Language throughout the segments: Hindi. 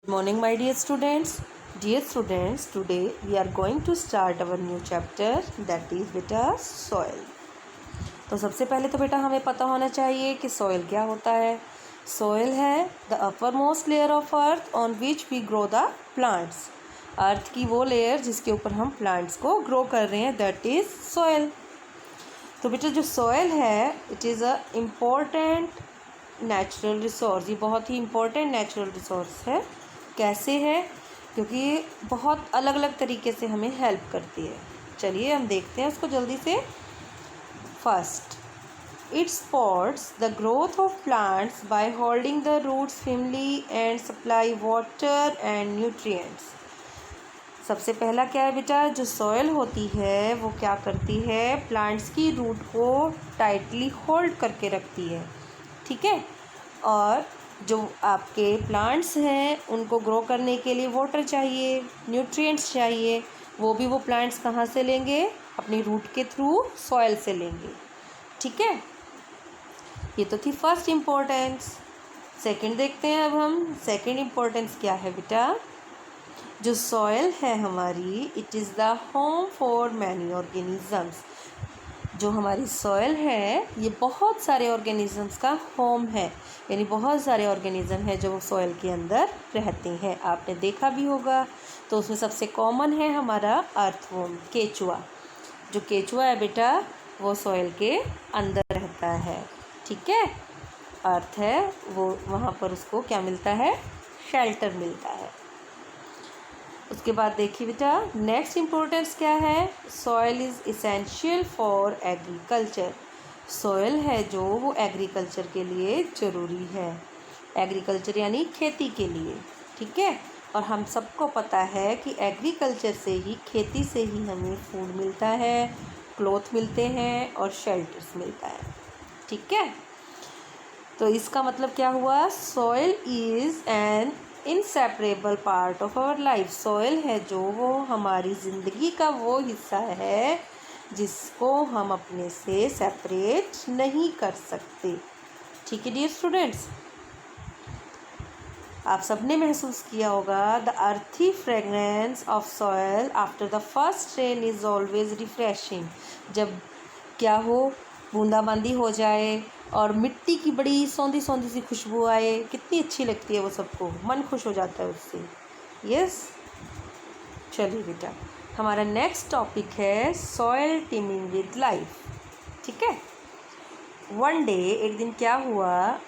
Morning, my dear students. Dear students, today we are going to start our new chapter, that is beta soil. तो सबसे पहले तो बेटा हमें पता होना चाहिए कि soil क्या होता है. Soil है the uppermost layer of earth on which we grow the plants. अर्थ की वो लेयर जिसके ऊपर हम प्लांट्स को ग्रो कर रहे हैं, दैट इज सॉयल. तो बेटा जो सॉयल है it is a important natural resource. ये बहुत ही इम्पोर्टेंट नेचुरल रिसोर्स है. कैसे है? क्योंकि ये बहुत अलग अलग तरीके से हमें हेल्प करती है. चलिए हम देखते हैं उसको जल्दी से. First, it supports the growth of plants by holding the roots firmly and supply water and nutrients. सबसे पहला क्या है बेटा, जो सॉयल होती है वो क्या करती है, प्लांट्स की रूट को टाइटली होल्ड करके रखती है. ठीक है. और जो आपके प्लांट्स हैं उनको ग्रो करने के लिए वाटर चाहिए, न्यूट्रिएंट्स चाहिए. वो भी वो प्लांट्स कहाँ से लेंगे, अपनी रूट के थ्रू सॉयल से लेंगे. ठीक है. ये तो थी फर्स्ट इम्पोर्टेंस. सेकंड देखते हैं अब हम. सेकंड इम्पोर्टेंस क्या है बेटा, जो सॉयल है हमारी it is the home for many organisms. जो हमारी सॉयल है ये बहुत सारे ऑर्गेनिजम्स का होम है. यानी बहुत सारे ऑर्गेनिज्म हैं जो सॉयल के अंदर रहते हैं. आपने देखा भी होगा. तो उसमें सबसे कॉमन है हमारा अर्थवर्म, केचुआ. जो केचुआ है बेटा वो सॉयल के अंदर रहता है. ठीक है. अर्थ है वो, वहाँ पर उसको क्या मिलता है, शेल्टर मिलता है. उसके बाद देखिए बेटा नेक्स्ट इम्पोर्टेंस क्या है, soil is essential for agriculture. Soil है जो वो एग्रीकल्चर के लिए ज़रूरी है. एग्रीकल्चर यानी खेती के लिए. ठीक है. और हम सबको पता है कि एग्रीकल्चर से ही, खेती से ही हमें फूड मिलता है, क्लॉथ मिलते हैं और शेल्टर्स मिलता है. ठीक है. तो इसका मतलब क्या हुआ, soil is an inseparable part of our life. Soil है जो वो हमारी ज़िंदगी का वो हिस्सा है जिसको हम अपने से सेपरेट नहीं कर सकते. ठीक है डियर स्टूडेंट्स. आप सबने महसूस किया होगा द अर्थी fragrance of soil after the first rain is always refreshing. जब क्या हो, बूंदाबांदी हो जाए और मिट्टी की बड़ी सौंधी सौंधी सी खुशबू आए, कितनी अच्छी लगती है वो. सबको मन खुश हो जाता है उससे. यस. चलिए बेटा हमारा नेक्स्ट टॉपिक है सॉयल टीमिंग विद लाइफ. ठीक है. वन डे, एक दिन क्या हुआ,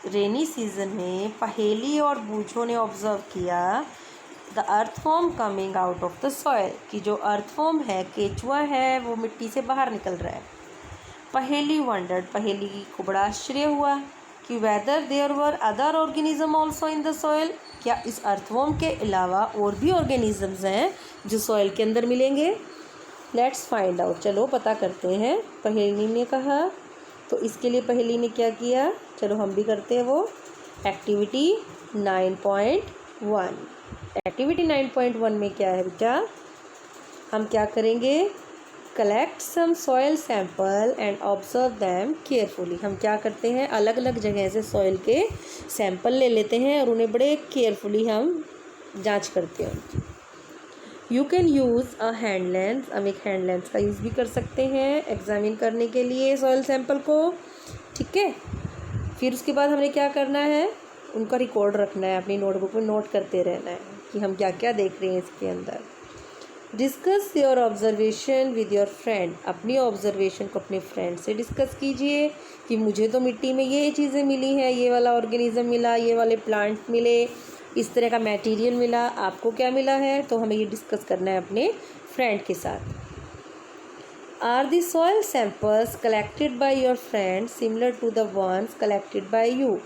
रेनी सीजन में पहेली और बूझों ने ऑब्जर्व किया the earthworm coming out of the soil. कि जो अर्थवॉर्म है, केचुआ है, वो मिट्टी से बाहर निकल रहा है. पहेली वंडर्ड, पहेली को बड़ा आश्चर्य हुआ कि whether there were other organism also in the soil. क्या इस अर्थवॉर्म के अलावा और भी ऑर्गेनिजम्स हैं जो सॉयल के अंदर मिलेंगे. Let's find out. चलो पता करते हैं. पहेली ने कहा. तो इसके लिए पहेली ने क्या किया, चलो हम भी करते हैं वो. एक्टिविटी 9.1. एक्टिविटी 9.1 में क्या है बेटा, हम क्या करेंगे, collect some soil sample and observe them carefully. हम क्या करते हैं, अलग अलग जगह से सॉयल के सैंपल ले लेते हैं और उन्हें बड़े केयरफुली हम जांच करते हैं. You can use a hand lens. हम एक हैंड लेंस का यूज़ भी कर सकते हैं एग्जामिन करने के लिए सॉयल सैंपल को. ठीक है. फिर उसके बाद हमने क्या करना है, उनका रिकॉर्ड रखना है, अपनी नोटबुक में नोट करते रहना है कि हम क्या क्या देख रहे हैं इसके अंदर. Discuss your observation with your friend. अपनी ऑब्जर्वेशन को अपने फ्रेंड से डिस्कस कीजिए कि मुझे तो मिट्टी में ये चीज़ें मिली हैं, ये वाला ऑर्गेनिज्म मिला, ये वाले प्लांट मिले, इस तरह का मटेरियल मिला, आपको क्या मिला है. तो हमें ये डिस्कस करना है अपने फ्रेंड के साथ. Are the soil samples collected by your friend similar to the ones collected by you.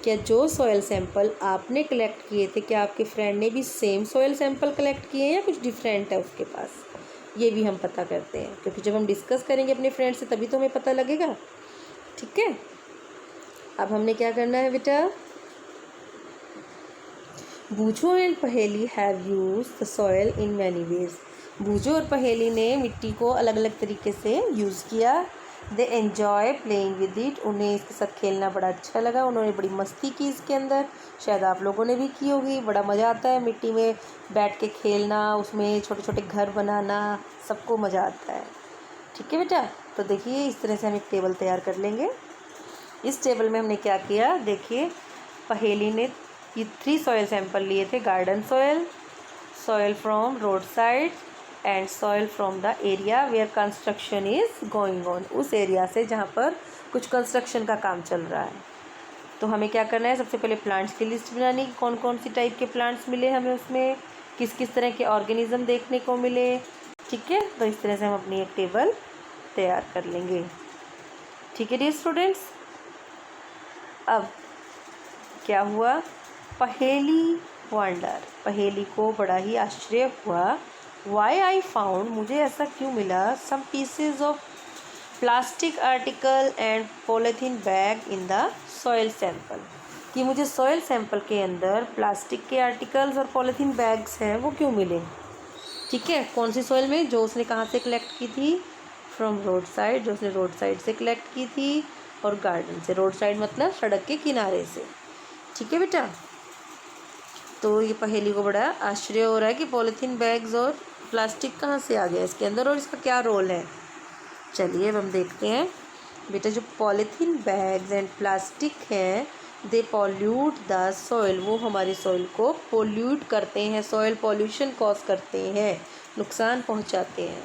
क्या जो सॉयल सैंपल आपने कलेक्ट किए थे, क्या आपके फ्रेंड ने भी सेम सॉयल सैंपल कलेक्ट किए हैं या कुछ डिफरेंट है उसके पास. ये भी हम पता करते हैं क्योंकि जब हम डिस्कस करेंगे अपने फ्रेंड से तभी तो हमें पता लगेगा. ठीक है. अब हमने क्या करना है बेटा, Boojho and Paheli have use the soil in many ways. Boojho और पहेली ने मिट्टी को अलग अलग तरीके से यूज़ किया. They enjoy playing with it, उन्हें इसके साथ खेलना बड़ा अच्छा लगा, उन्होंने बड़ी मस्ती की इसके अंदर। शायद आप लोगों ने भी की होगी। बड़ा मज़ा आता है मिट्टी में बैठ के खेलना, उसमें छोटे छोटे घर बनाना, सबको मज़ा आता है। ठीक है बेटा, तो देखिए इस तरह से हम एक टेबल तैयार कर लेंगे। इस टेबल में हमने क्या किया, देखिए पहेली ने ये 3 सॉइल सैंपल लिए थे, garden soil, soil from road side and soil from the area where construction is going on, उस एरिया से जहाँ पर कुछ कंस्ट्रक्शन का काम चल रहा है। तो हमें क्या करना है, सबसे पहले प्लांट्स की लिस्ट बनानी, कौन कौन सी टाइप के प्लांट्स मिले हमें उसमें, किस किस तरह के ऑर्गेनिज्म देखने को मिले। ठीक है, तो इस तरह से हम अपनी एक टेबल तैयार कर लेंगे। ठीक है डियर स्टूडेंट्स, अब क्या हुआ, पहेली वंडर, पहेली को बड़ा ही आश्चर्य हुआ। वाई आई फाउंड, मुझे ऐसा क्यों मिला, some pieces of plastic article and polythene bag in the soil sample, कि मुझे सॉइल सैंपल के अंदर प्लास्टिक के आर्टिकल्स और पॉलीथीन बैग्स हैं वो क्यों मिले। ठीक है, कौन सी सॉइल में, जो उसने कहाँ से कलेक्ट की थी, फ्रॉम रोड साइड, जो उसने रोड साइड से कलेक्ट की थी, और गार्डन से, रोड साइड मतलब सड़क के किनारे से। ठीक है बेटा, तो ये पहेली को बड़ा आश्चर्य हो रहा है कि पॉलीथीन बैग्स और प्लास्टिक कहाँ से आ गया इसके अंदर और इसका क्या रोल है। चलिए अब हम देखते हैं बेटा, जो पॉलीथीन बैग्स एंड प्लास्टिक हैं दे पॉल्यूट द सॉइल, वो हमारी सॉइल को पोल्यूट करते हैं, सॉइल पॉल्यूशन कॉज करते हैं, नुकसान पहुंचाते हैं।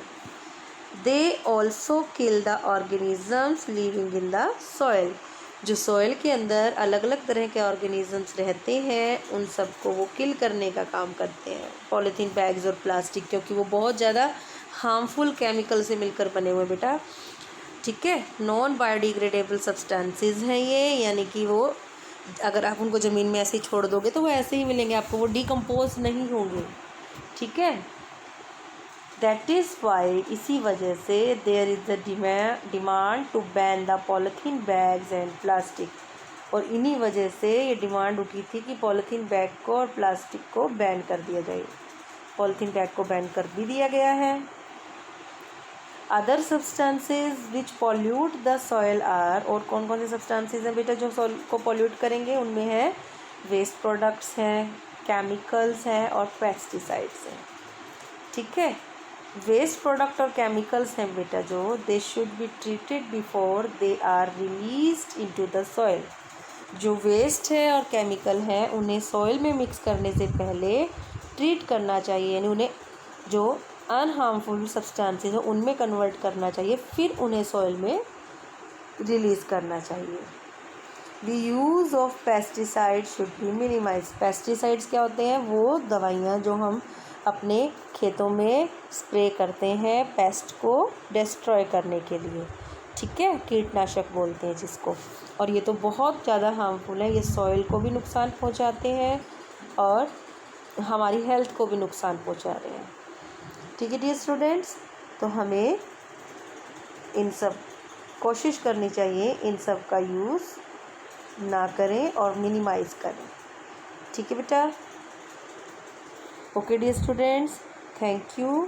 They also kill the organisms living in the soil, जो सॉइल के अंदर अलग अलग तरह के ऑर्गेनिजम्स रहते हैं उन सबको वो किल करने का काम करते हैं, पॉलीथीन बैग्स और प्लास्टिक, क्योंकि वो बहुत ज़्यादा हार्मफुल केमिकल से मिलकर बने हुए बेटा। ठीक है, नॉन बायोडिग्रेडेबल सब्सटेंसेस हैं ये, यानी कि वो अगर आप उनको ज़मीन में ऐसे ही छोड़ दोगे तो वो ऐसे ही मिलेंगे आपको, वो डिकम्पोज नहीं होंगे। ठीक है, दैट इज़ वाई, इसी वजह से there is the demand to ban the polythene bags and plastic, और इन्हीं वजह से ये डिमांड उठी थी कि पॉलीथीन बैग को और प्लास्टिक को बैन कर दिया जाए। पॉलीथीन बैग को बैन कर भी दिया गया है। Other substances which pollute the soil are, और कौन कौन से सब्सटेंसेज हैं बेटा जो सॉइल को पॉल्यूट करेंगे, उनमें है वेस्ट प्रोडक्ट्स हैं, केमिकल्स हैं और पेस्टिसाइड्स हैं। ठीक है, वेस्ट प्रोडक्ट और केमिकल्स हैं बेटा जो, they should be treated before they are released into the soil, जो वेस्ट है और केमिकल है उन्हें सॉइल में मिक्स करने से पहले ट्रीट करना चाहिए, यानी उन्हें जो अनहार्मफुल सब्सटेंसेस है उनमें कन्वर्ट करना चाहिए, फिर उन्हें सॉइल में रिलीज़ करना चाहिए। The use of pesticide should be minimise, pesticides क्या होते हैं, वो दवाइयाँ जो हम अपने खेतों में स्प्रे करते हैं पेस्ट को डिस्ट्रॉय करने के लिए। ठीक है, कीटनाशक बोलते हैं जिसको, और ये तो बहुत ज़्यादा हार्मफुल है, ये सॉइल को भी नुकसान पहुंचाते हैं और हमारी हेल्थ को भी नुकसान पहुंचा रहे हैं। ठीक है डियर स्टूडेंट्स, तो हमें इन सब कोशिश करनी चाहिए इन सब का यूज़ ना करें और मिनिमाइज़ करें। ठीक है बेटा, okay dear students, thank you.